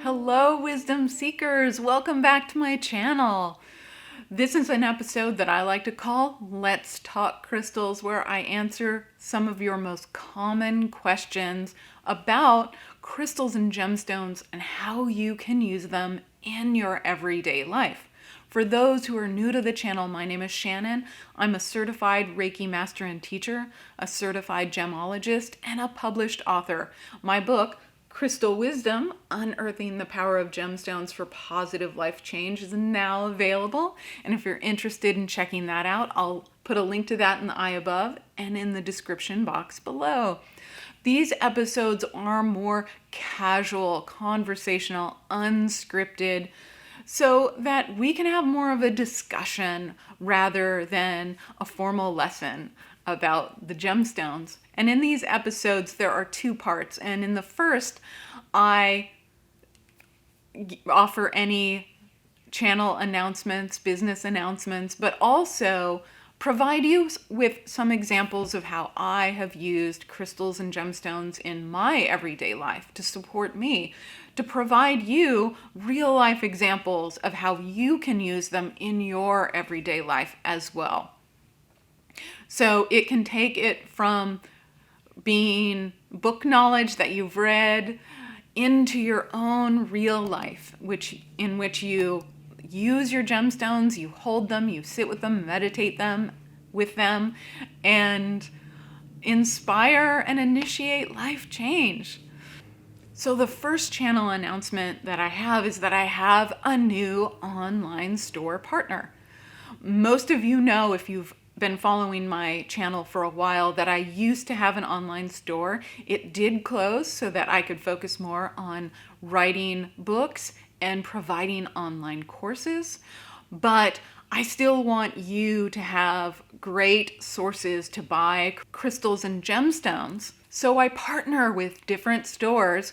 Hello, wisdom seekers. Welcome back to my channel. This is an episode that I like to call Let's Talk Crystals, where I answer some of your most common questions about crystals and gemstones and how you can use them in your everyday life. For those who are new to the channel, my name is Shannon. I'm a certified Reiki master and teacher, a certified gemologist, and a published author. My book, Crystal Wisdom, Unearthing the Power of Gemstones for Positive Life Change, is now available. And if you're interested in checking that out, I'll put a link to that in the eye above and in the description box below. These episodes are more casual, conversational, unscripted, so that we can have more of a discussion rather than a formal lesson about the gemstones. And in these episodes, there are two parts. And in the first, I offer any channel announcements, business announcements, but also provide you with some examples of how I have used crystals and gemstones in my everyday life to support me, to provide you real life examples of how you can use them in your everyday life as well. So it can take it from being book knowledge that you've read into your own real life, in which you use your gemstones, you hold them, you sit with them, meditate with them, and inspire and initiate life change. So the first channel announcement that I have is that I have a new online store partner. Most of you know, if you've been following my channel for a while, that I used to have an online store. It did close so that I could focus more on writing books and providing online courses. But I still want you to have great sources to buy crystals and gemstones. So I partner with different stores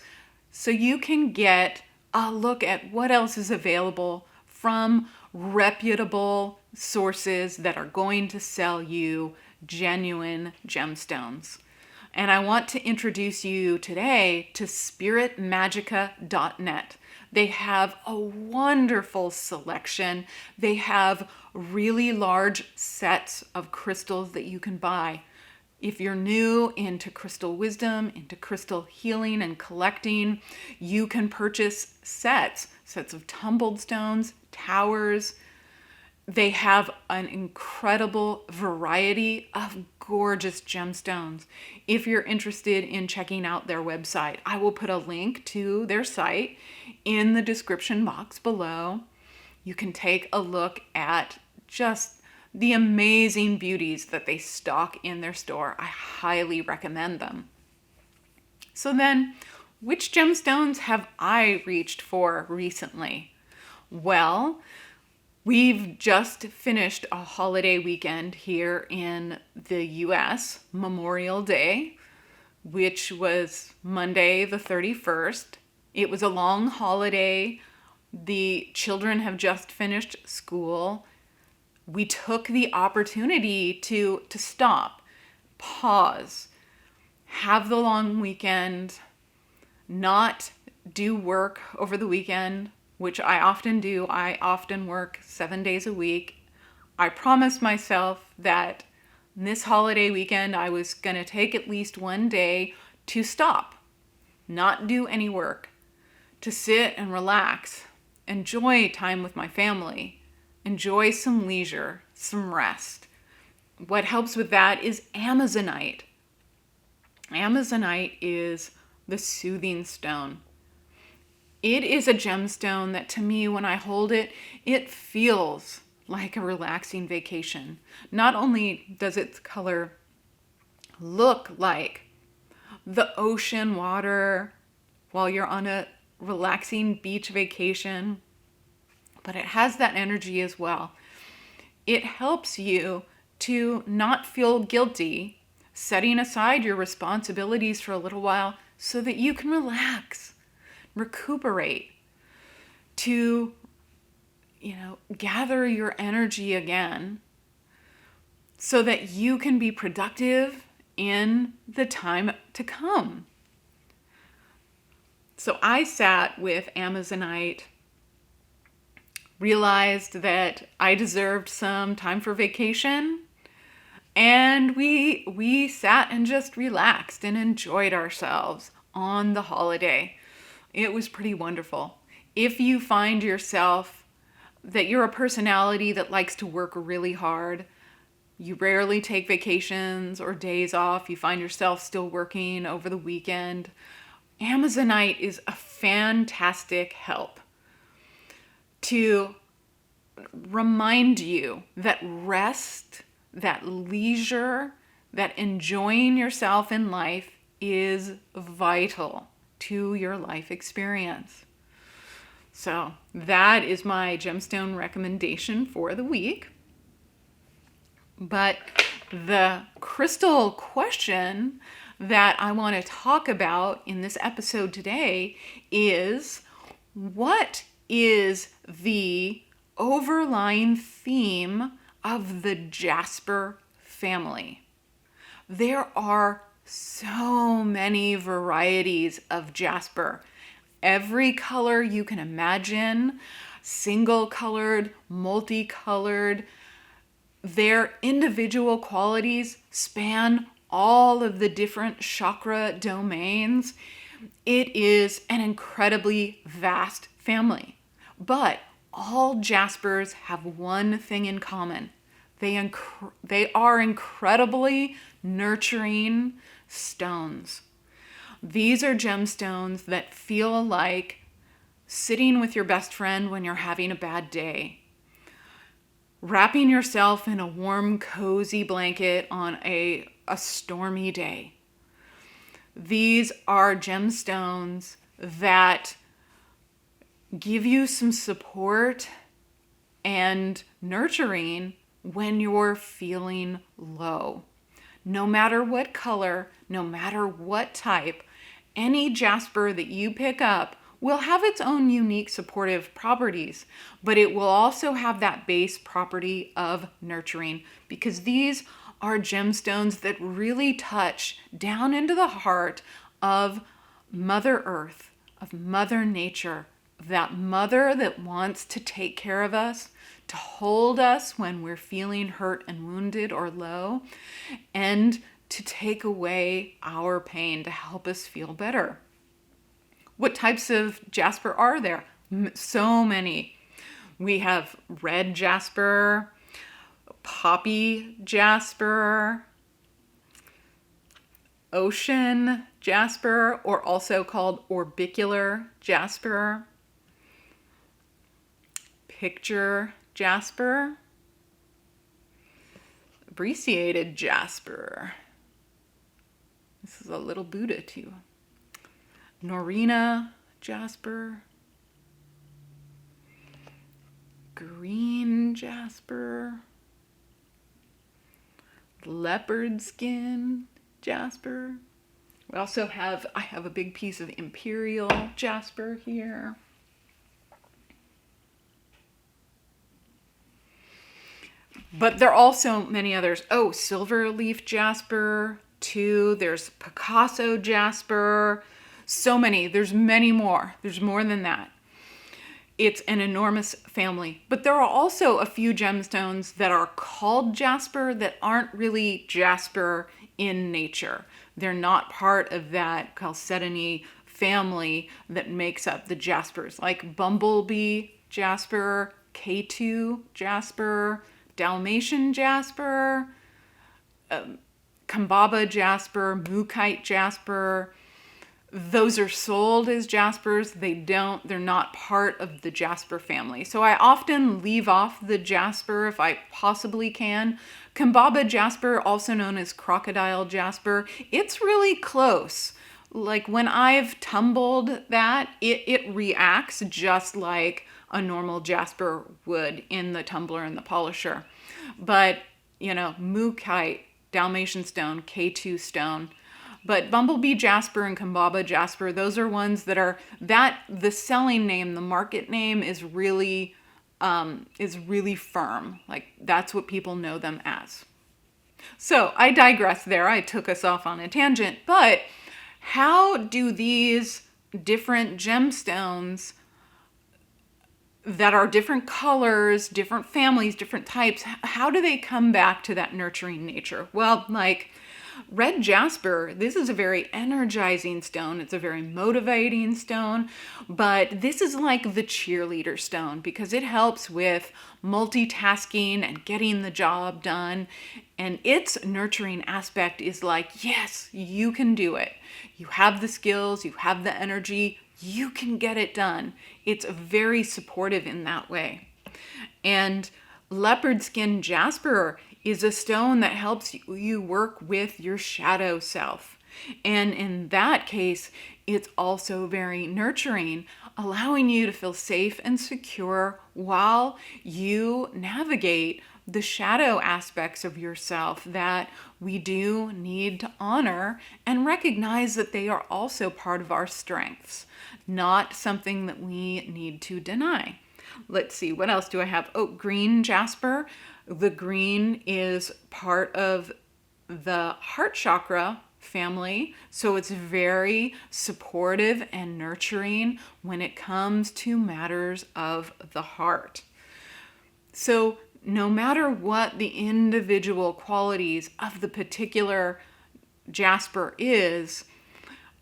so you can get a look at what else is available from reputable sources that are going to sell you genuine gemstones. And I want to introduce you today to spiritmagica.net. They have a wonderful selection. They have really large sets of crystals that you can buy. If you're new into crystal wisdom, into crystal healing and collecting, you can purchase sets of tumbled stones, towers. They have an incredible variety of gorgeous gemstones. If you're interested in checking out their website, I will put a link to their site in the description box below. You can take a look at just the amazing beauties that they stock in their store. I highly recommend them. So then, which gemstones have I reached for recently? Well, we've just finished a holiday weekend here in the US, Memorial Day, which was Monday the 31st. It was a long holiday. The children have just finished school. We took the opportunity to stop, pause, have the long weekend, not do work over the weekend, which I often do. I often work 7 days a week. I promised myself that this holiday weekend I was going to take at least one day to stop, not do any work, to sit and relax, enjoy time with my family, enjoy some leisure, some rest. What helps with that is Amazonite. Amazonite is the soothing stone. It is a gemstone that, to me, when I hold it, it feels like a relaxing vacation. Not only does its color look like the ocean water while you're on a relaxing beach vacation, but it has that energy as well. It helps you to not feel guilty setting aside your responsibilities for a little while so that you can relax, recuperate, to, gather your energy again so that you can be productive in the time to come. So I sat with Amazonite, realized that I deserved some time for vacation, and we sat and just relaxed and enjoyed ourselves on the holiday. It was pretty wonderful. If you find yourself that you're a personality that likes to work really hard, you rarely take vacations or days off, you find yourself still working over the weekend, Amazonite is a fantastic help to remind you that rest, that leisure, that enjoying yourself in life is vital to your life experience. So that is my gemstone recommendation for the week. But the crystal question that I want to talk about in this episode today is, what is the overlying theme of the Jasper family? There are so many varieties of jasper. Every color you can imagine, single colored, multicolored. Their individual qualities span all of the different chakra domains. It is an incredibly vast family. But all Jaspers have one thing in common. They are incredibly nurturing stones. These are gemstones that feel like sitting with your best friend when you're having a bad day, wrapping yourself in a warm, cozy blanket on a stormy day. These are gemstones that give you some support and nurturing when you're feeling low. No matter what color, no matter what type, any jasper that you pick up will have its own unique supportive properties, but it will also have that base property of nurturing, because these are gemstones that really touch down into the heart of Mother Earth, of Mother Nature, that mother that wants to take care of us, to hold us when we're feeling hurt and wounded or low, and to take away our pain to help us feel better. What types of jasper are there? So many. We have red jasper, poppy jasper, ocean jasper, or also called orbicular jasper, picture jasper, abrasiated jasper. This is a little Buddha too. Norina jasper, green jasper, leopard skin jasper. We also I have a big piece of imperial jasper here. But there are also many others. Oh, silver leaf jasper too. There's Picasso jasper. So many. There's many more. There's more than that. It's an enormous family. But there are also a few gemstones that are called jasper that aren't really jasper in nature. They're not part of that chalcedony family that makes up the jaspers, like bumblebee jasper, K2 jasper, Dalmatian jasper, Kambaba jasper, Mookite jasper. Those are sold as jaspers. They're not part of the jasper family. So I often leave off the jasper if I possibly can. Kambaba jasper, also known as crocodile jasper, it's really close. Like when I've tumbled that, it reacts just like a normal jasper would in the tumbler and the polisher. But, Mookite, Dalmatian stone, K2 stone. But bumblebee jasper and Kambaba jasper, those are ones that the selling name, the market name is really firm. Like that's what people know them as. So I digress there. I took us off on a tangent, but how do these different gemstones that are different colors, different families, different types, how do they come back to that nurturing nature? Well, like red jasper, this is a very energizing stone. It's a very motivating stone, but this is like the cheerleader stone because it helps with multitasking and getting the job done. And its nurturing aspect is like, yes, you can do it. You have the skills, you have the energy, you can get it done. It's very supportive in that way. And leopard skin jasper is a stone that helps you work with your shadow self. And in that case, it's also very nurturing, allowing you to feel safe and secure while you navigate the shadow aspects of yourself that we do need to honor and recognize that they are also part of our strengths, not something that we need to deny. Let's see, what else do I have? Oh, green jasper. The green is part of the heart chakra family, so it's very supportive and nurturing when it comes to matters of the heart. So no matter what the individual qualities of the particular jasper is,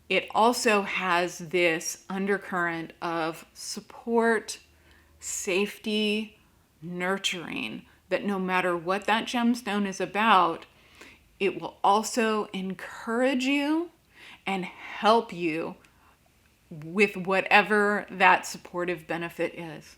it also has this undercurrent of support, safety, nurturing, that no matter what that gemstone is about, it will also encourage you and help you with whatever that supportive benefit is.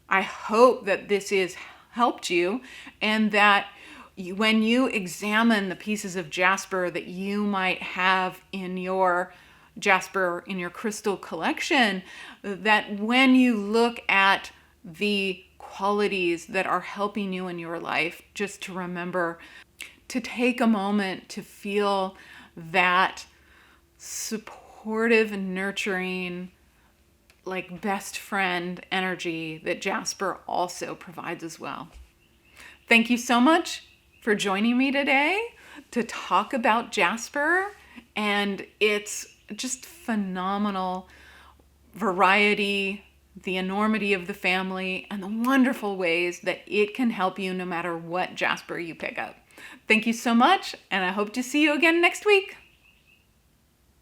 I hope that this has helped you and that when you examine the pieces of jasper that you might have in your jasper, in your crystal collection, that when you look at the qualities that are helping you in your life, just to remember to take a moment to feel that supportive and nurturing, like best friend energy that jasper also provides as well. Thank you so much for joining me today to talk about jasper and its just phenomenal variety, the enormity of the family, and the wonderful ways that it can help you no matter what jasper you pick up. Thank you so much, and I hope to see you again next week.